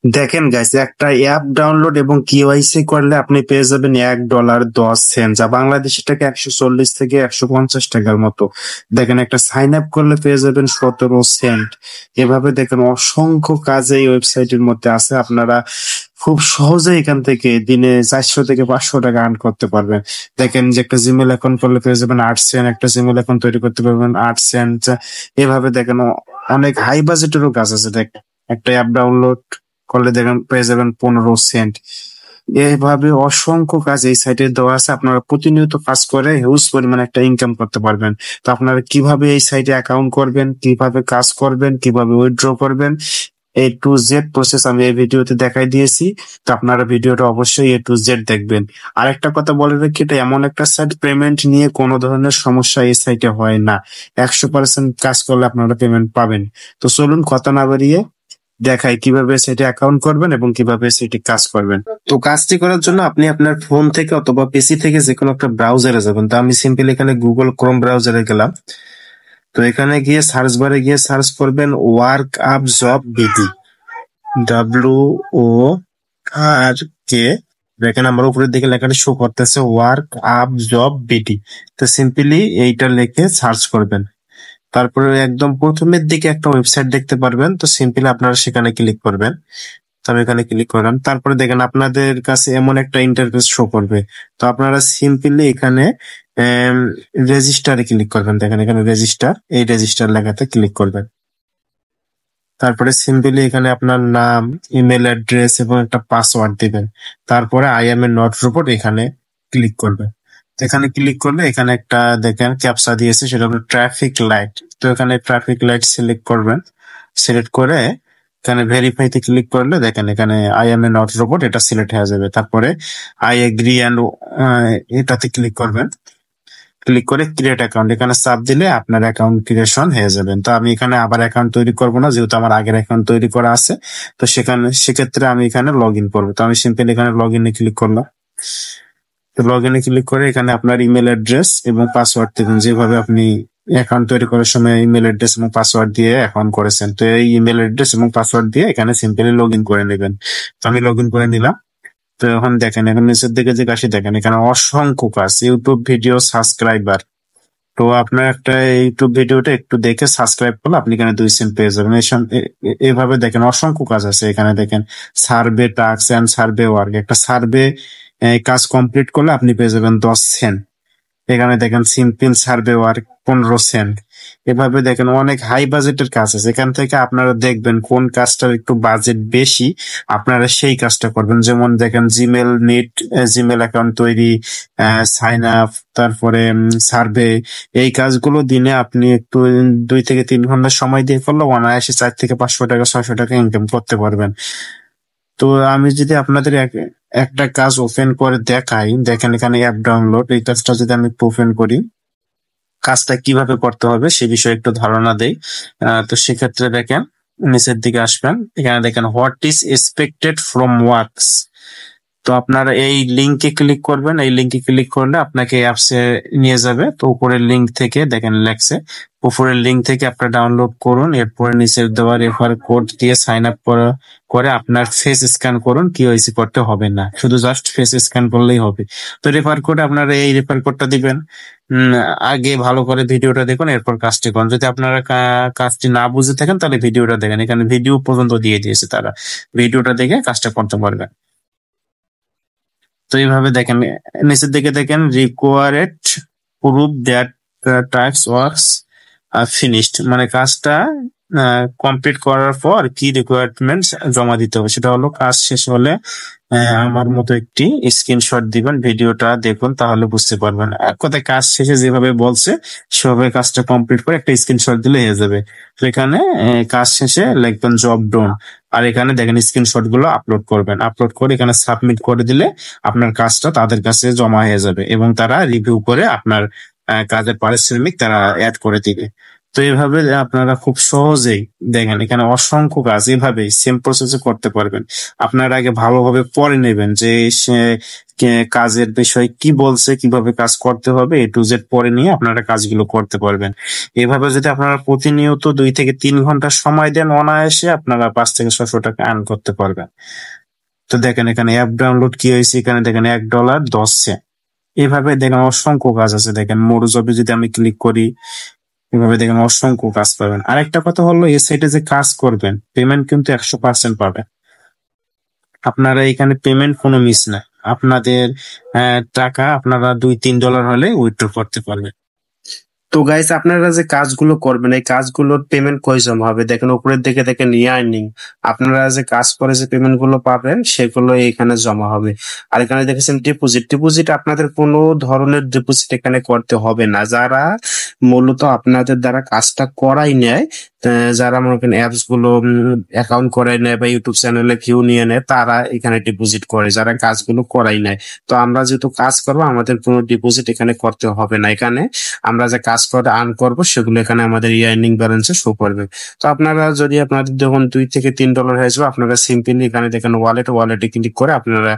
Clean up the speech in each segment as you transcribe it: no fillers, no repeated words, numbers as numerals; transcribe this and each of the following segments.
দেখেন গাইস, একটা app download এবং কেওয়াইসি করলে আপনি পেয়ে যাবেন $1.10, যা বাংলাদেশি টাকা 140 থেকে 150 টাকার মতো। দেখেন, একটা সাইন আপ করলে পেয়ে যাবেন 17 সেন্ট। এভাবে দেখেন অসংখ্য কাজ এই ওয়েবসাইটের মধ্যে আছে। আপনারা খুব সহজে এখান থেকে দিনে 400 থেকে 500 টাকা আর্ন করতে পারবেন। দেখেন যে একটা জিমেল অ্যাকাউন্ট করলে পেয়ে যাবেন 8 সেন্ট, একটা জিমেল অ্যাকাউন্ট তৈরি করতে পারবেন 8 সেন্ট। এভাবে দেখেন অনেক হাই বাজেটেরও কাজ আছে। দেখেন, একটা অ্যাপ ডাউনলোড করলে দেখেন পেয়ে যাবেন 15 সেন্ট। এভাবে অসংখ্য কাজ এই সাইটে দেওয়া আছে। আপনারা প্রতিনিয়ত কাজ করে হিউজ পরিমাণে একটা ইনকাম করতে পারবেন। তো আপনারা কিভাবে এই সাইটে অ্যাকাউন্ট করবেন, কিভাবে কাজ করবেন, কিভাবে উইথড্র করবেন, A to Z প্রসেস আমি এই ভিডিওতে দেখাই দিয়েছি। তো আপনারা ভিডিওটা অবশ্যই A to Z দেখবেন। আরেকটা কথা বলে রাখি, এটা এমন একটা সাইট, পেমেন্ট নিয়ে কোনো ধরনের সমস্যা এই সাইটে হয় না। 100% কাজ করলে আপনারা পেমেন্ট পাবেন। তো চলুন কথা না বাড়িয়ে দেখাই কিভাবে সেটি অ্যাকাউন্ট করবেন এবং কিভাবে সেটি কাজ করবেন। তো কাজটি করার জন্য আপনি আপনার ফোন থেকে অথবা পিসি থেকে যে কোনো একটা ব্রাউজারে যাবেন। তো আমি সিম্পল এখানে গুগল ক্রোম ব্রাউজারে গেলাম। তো এখানে গিয়ে সার্চ বারে গিয়ে সার্চ করবেন work up job BD, WORK। দেখেন আমার উপরের দিকে লেখাটা শো করতেছে ওয়ার্ক আপ জব বিডি। তো সিম্পলি এইটা লিখে সার্চ করবেন। তারপরে একদম প্রথমের দিকে একটা ওয়েবসাইট দেখতে পারবেন। তো সিম্পলি আপনারা সেখানে ক্লিক করবেন। তো আমি এখানে ক্লিক করলাম। তারপরে দেখেন আপনাদের কাছে এমন একটা ইন্টারফেস শো করবে। তো আপনারা সিম্পলি এখানে রেজিস্টারে ক্লিক করবেন। দেখেন এখানে রেজিস্টার, এই রেজিস্টার লেখাতে ক্লিক করবেন। তারপরে সিম্পলি এখানে আপনার নাম, ইমেল অ্যাড্রেস এবং একটা পাসওয়ার্ড দিবেন। তারপরে I M A not robot এখানে ক্লিক করবেন। তো এখানে ক্লিক করলে এখানে একটা দেখেন ক্যাপচা দিয়েছে, সেটা হলো ট্রাফিক লাইট। তো এখানে ট্রাফিক লাইট সিলেক্ট করবেন। সিলেক্ট করে এখানে ভেরিফাইতে ক্লিক করলে দেখেন এখানে I M A not robot এটা সিলেক্ট হয়ে যাবে। তারপরে আই এগ্রি অ্যান্ড এটাতে ক্লিক করবেন। ক্লিক করে ক্রিয়েট অ্যাকাউন্ট এখানে চাপ দিলে আপনার অ্যাকাউন্ট ক্রিয়েশন হয়ে যাবেন। তো আমি এখানে আবার অ্যাকাউন্ট তৈরি করব না, যেহেতু আমার আগের অ্যাকাউন্ট তৈরি করা আছে। তো সেক্ষেত্রে আমি এখানে লগ ইন করবো। তো আমি সিম্পল এখানে লগ ইনে ক্লিক করলাম। তো লগ ইনে ক্লিক করে এখানে আপনার ইমেল অ্যাড্রেস এবং পাসওয়ার্ড দেবেন, যেভাবে আপনি অ্যাকাউন্ট তৈরি করার সময় ইমেল অ্যাড্রেস এবং পাসওয়ার্ড দিয়ে অ্যাকাউন্ট করেছেন। তো এই ইমেল অ্যাড্রেস এবং পাসওয়ার্ড দিয়ে এখানে সিম্পলি লগ ইন করে নেবেন। তো আমি লগ ইন করে নিলাম। তো এখন দেখেন, এখন নিচের দিকে যে কাশি দেখেন, এখানে অসংখ্য কাজ, ইউটিউব ভিডিও সাবস্ক্রাইবার। তো আপনার একটা ইউটিউব ভিডিওটা একটু দেখে সাবস্ক্রাইব করলে আপনি এখানে 2 সেন্ট পেয়ে যাবেন। এভাবে দেখেন অসংখ্য কাজ আছে। এখানে দেখেন survey task and survey work, একটা সার্ভে কাজ কমপ্লিট করলে আপনি পেয়ে যাবেন 10 সেন্ট। এখানে দেখেন সিম্পল সার্ভে ওয়ার্ক 15 সেন্ট। এভাবে দেখেন অনেক হাই বাজেটের কাজ আছে। এখান থেকে আপনারা দেখবেন কোন কাজটার একটু বাজেট বেশি, আপনারা সেই কাজটা করবেন। যেমন দেখেন জিমেল নিট, জিমেল অ্যাকাউন্ট তৈরি, সাইন আপ, তারপরে সার্ভে। এই কাজগুলো দিনে আপনি একটু 2 থেকে 3 ঘন্টা সময় দিয়ে করলে অনায়াসে 4 থেকে 500 টাকা 600 টাকা ইনকাম করতে পারবেন। তো আমি যদি আপনাদের একটা কাজ ওপেন করে দেখাই, দেখেন এখানে অ্যাপ ডাউনলোড, এই কাজটা যদি আমি একটু ওপেন করি, কাজটা কিভাবে করতে হবে সে বিষয়ে একটু ধারণা দেই। তো সেক্ষেত্রে দেখেন নিচের দিকে আসবেন, এখানে দেখেন what is expected from works. তো আপনারা এই লিঙ্কে ক্লিক করবেন। এই লিঙ্কে ক্লিক করলে আপনাকে অ্যাপসে নিয়ে যাবে। তো উপরের লিঙ্ক থেকে দেখেন লেখছে, উপরের লিঙ্ক থেকে আপনারা ডাউনলোড করুন। এরপরে নিচের দেওয়া রেফার কোড দিয়ে সাইন আপ করে আপনার ফেস স্ক্যান করুন। কেওয়াইসি করতে হবে না, শুধু জাস্ট ফেস স্ক্যান করলেই হবে। তো রেফার কোড আপনারা এই রেফার কোডটা দিবেন। আগে ভালো করে ভিডিওটা দেখুন, এরপর কাজটি করুন। যদি আপনারা কাজটি না বুঝে থাকেন তাহলে ভিডিওটা দেখেন, এখানে ভিডিও পর্যন্ত দিয়ে দিয়েছে তারা। ভিডিওটা দেখে কাজটা করতে পারবেন। তো এইভাবে দেখেন নিচের দিকে দেখেন required proof that task works finished, মানে কাজটা কমপ্লিট করার পর কি রিকোয়ারমেন্টস জমা দিতে হবে। সেটা হলো কাজ শেষ হলে আমার মতো একটি স্ক্রিনশট দিবেন, ভিডিওটা দেখুন, তাহলে বুঝতে পারবেন। এক কথায় কাজ শেষে যেভাবে বলছে সেভাবে কাজটা কমপ্লিট করে একটা স্ক্রিনশট দিলে হয়ে যাবে। তো এখানে কাজ শেষে লিখবেন জব ডন। আর এখানে দেখেন স্ক্রিনশট গুলো আপলোড করবেন, আপলোড করে এখানে সাবমিট করে দিলে আপনার কাজটা তাদের কাছে জমা হয়ে যাবে এবং তারা রিভিউ করে আপনার কাজের পারিশ্রমিক তারা অ্যাড করে দিবে। তো এইভাবে আপনারা খুব সহজেই দেখেন এখানে অসংখ্য কাজ এভাবেই সেম প্রসেসে করতে পারবেন। আপনারা আগে ভালোভাবে পড়ে নেবেন যে সে কাজের বিষয় কি বলছে, কিভাবে কাজ করতে হবে, A to Z পড়ে নিয়ে আপনারা কাজগুলো করতে পারবেন। এভাবে যদি আপনারা প্রতিনিয়ত 2 থেকে 3 ঘন্টা সময় দেন, অনায়াসে আপনারা 5 থেকে 600 টাকা আর্ন করতে পারবেন। তো দেখেন এখানে অ্যাপ ডাউনলোড কি হয়েছে, এখানে দেখেন $1.10। এভাবে দেখেন অসংখ্য কাজ আছে। দেখেন মোর জবে যদি আমি ক্লিক করি, এভাবে দেখেন অসংখ্য কাজ পাবেন। আরেকটা কথা হলো, এই সাইটে যে কাজ করবেন পেমেন্ট কিন্তু 100% পাবেন। আপনারা এখানে পেমেন্ট কোনো মিস না। আপনাদের টাকা আপনারা $2-3 হলে উইথড্র করতে পারবেন। তো গাইস, আপনারা যে কাজগুলো করবেন এই কাজগুলোর পেমেন্ট কই জমা হবে, দেখেন উপরের দিকে দেখেন ইয়ার্নিং। আপনারা যে কাজ করে যে পেমেন্ট গুলো পাবেন সেগুলো এখানে জমা হবে। আর এখানে দেখেছেন ডিপোজিট। ডিপোজিট আপনাদের কোনো ধরনের ডিপোজিট এখানে করতে হবে না। যারা মূলত আপনাদের দ্বারা কাজটা করাই নেয়, যারা মনে করেন অ্যাপস গুলো অ্যাকাউন্ট করাই নেয় বা ইউটিউব চ্যানেলে ভিউ নিয়ে নেয়, তারা এখানে ডিপোজিট করে, যারা কাজগুলো করাই নেয়। তো আমরা যেহেতু কাজ করবো আমাদের কোনো ডিপোজিট এখানে করতে হবে না। এখানে আমরা যে কাজ করে আর্ন করবো সেগুলো এখানে আমাদের ইয়ার্নিং ব্যালেন্সে শো করবে। তো আপনারা যদি আপনাদের যখন $2 থেকে $3 হয়ে যাবে, আপনারা সিম্পলি এখানে দেখেন ওয়ালেটে ক্লিক করে আপনারা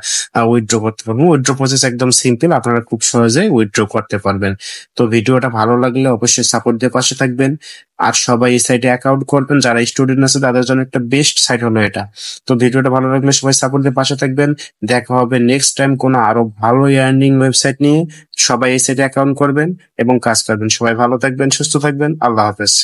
উইথড্র করতে পারবেন। উইথড্র প্রসেস একদম সিম্পল, আপনারা খুব সহজে উইথড্র করতে পারবেন। তো ভিডিওটা ভালো লাগলে অবশ্যই সাপোর্ট দিয়ে পাশে থাকবেন। আর সবাই এই সাইটে অ্যাকাউন্ট করবেন, যারা স্টুডেন্ট আছে তাদের জন্য একটা বেস্ট সাইট হলো এটা। তো ভিডিওটা ভালো লাগলে সবাই সাপোর্ট দিয়ে পাশে থাকবেন। দেখা হবে নেক্সট টাইম কোনো আরো ভালো ইয়ার্নিং ওয়েবসাইট নিয়ে। সবাই এই সাইটে অ্যাকাউন্ট করবেন এবং কাজ করবেন। সবাই ভালো থাকবেন, সুস্থ থাকবেন। আল্লাহ হাফেজ।